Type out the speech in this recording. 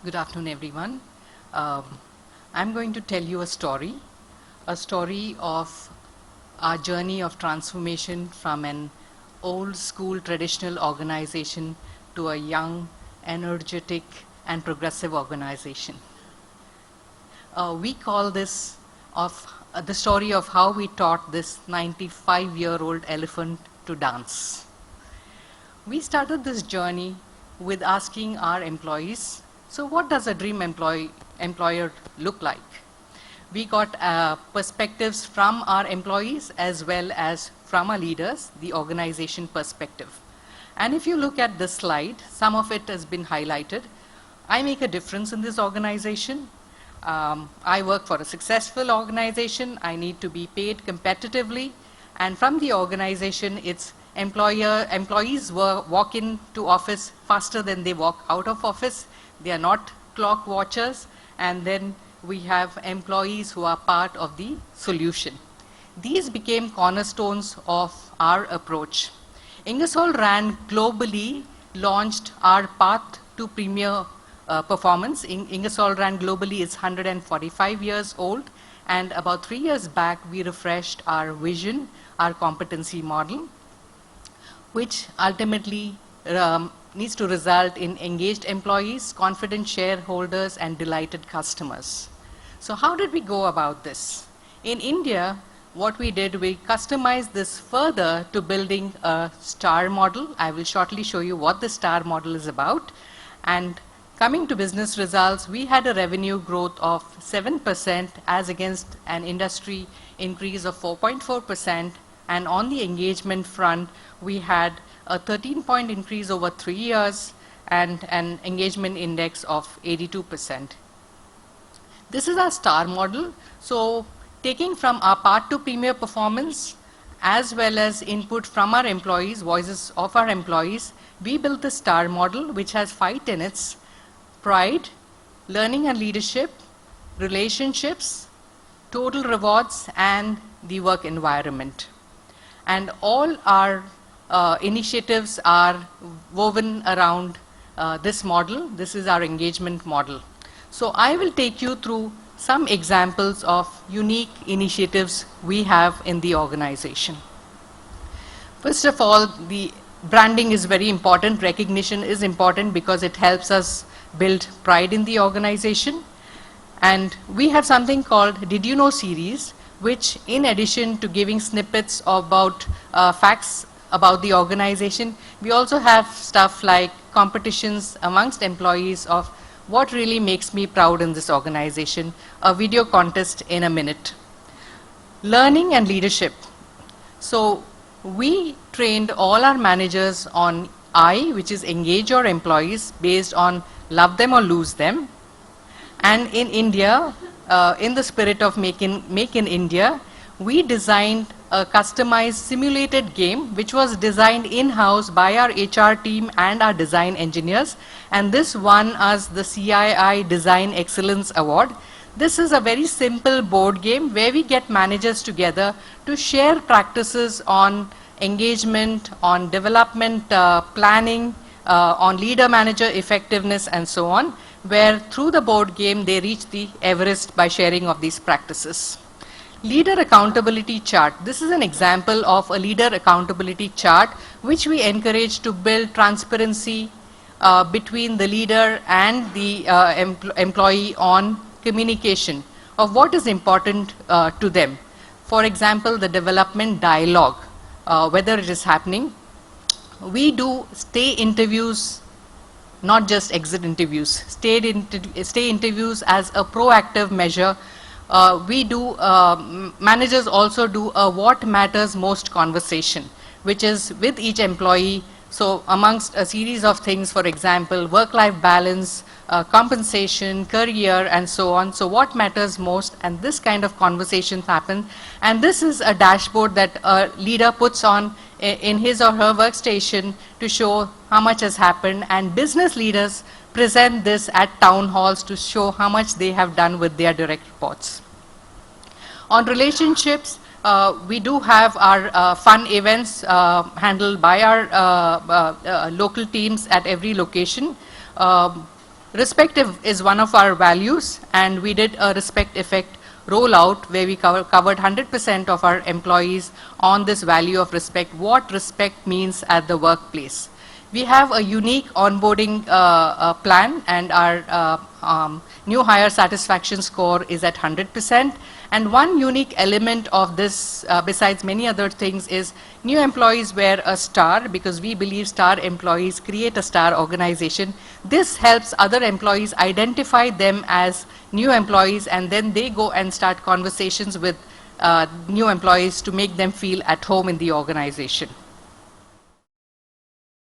Good afternoon, everyone. I'm going to tell you a story of our journey of transformation from an old school traditional organization to a young, energetic, and progressive organization. We call this the story of how we taught this 95-year-old elephant to dance. We started this journey with asking our employees, so what does a dream employer look like? We got perspectives from our employees as well as from our leaders, the organization perspective. And if you look at this slide, some of it has been highlighted. I make a difference in this organization. I work for a successful organization. I need to be paid competitively. And from the organization, it's employees walk into office faster than they walk out of office. They are not clock watchers. And then we have employees who are part of the solution. These became cornerstones of our approach. INGERSOLL RAND globally launched our path to premier performance. INGERSOLL RAND globally is 145 years old, and about 3 years back we refreshed our vision, our competency model, which ultimately needs to result in engaged employees, confident shareholders, and delighted customers. So how did we go about this? In India, what we did, we customized this further to building a STAR model. I will shortly show you what the STAR model is about. And coming to business results, we had a revenue growth of 7% as against an industry increase of 4.4%. And on the engagement front, we had a 13-point increase over 3 years and an engagement index of 82%. This is our STAR model. So taking from our path to premier performance as well as input from our employees, voices of our employees, we built the STAR model, which has 5 tenets: pride, learning and leadership, relationships, total rewards, and the work environment. And all our initiatives are woven around this model. This is our engagement model. So I will take you through some examples of unique initiatives we have in the organization. First of all, the branding is very important. Recognition is important because it helps us build pride in the organization. And we have something called Did You Know series, which in addition to giving snippets about facts about the organization, we also have stuff like competitions amongst employees of what really makes me proud in this organization, a video contest in a minute. Learning and leadership. So we trained all our managers on I, which is engage your employees based on love them or lose them. And in India, in the spirit of Make in India, we designed a customized simulated game which was designed in-house by our HR team and our design engineers, and this won us the CII Design Excellence Award. This is a very simple board game where we get managers together to share practices on engagement, on development planning, on leader-manager effectiveness, and so on, where through the board game they reach the Everest by sharing of these practices. Leader accountability chart. This is an example of a leader accountability chart which we encourage to build transparency between the leader and the employee on communication of what is important to them. For example, the development dialogue, whether it is happening. We do stay interviews, not just exit interviews. Stay interviews as a proactive measure. Managers also do a what matters most conversation, which is with each employee. So amongst a series of things, for example, work-life balance, compensation, career, and so on. So what matters most, and this kind of conversations happen. And this is a dashboard that a leader puts on in his or her workstation to show how much has happened, and business leaders present this at town halls to show how much they have done with their direct reports. On relationships, we do have our fun events handled by our local teams at every location. Respect is one of our values, and we did a respect effect rollout where we covered 100% of our employees on this value of respect, what respect means at the workplace. We have a unique onboarding plan, and our new hire satisfaction score is at 100%. And one unique element of this, besides many other things, is new employees wear a star, because we believe star employees create a star organization. This helps other employees identify them as new employees, and then they go and start conversations with new employees to make them feel at home in the organization.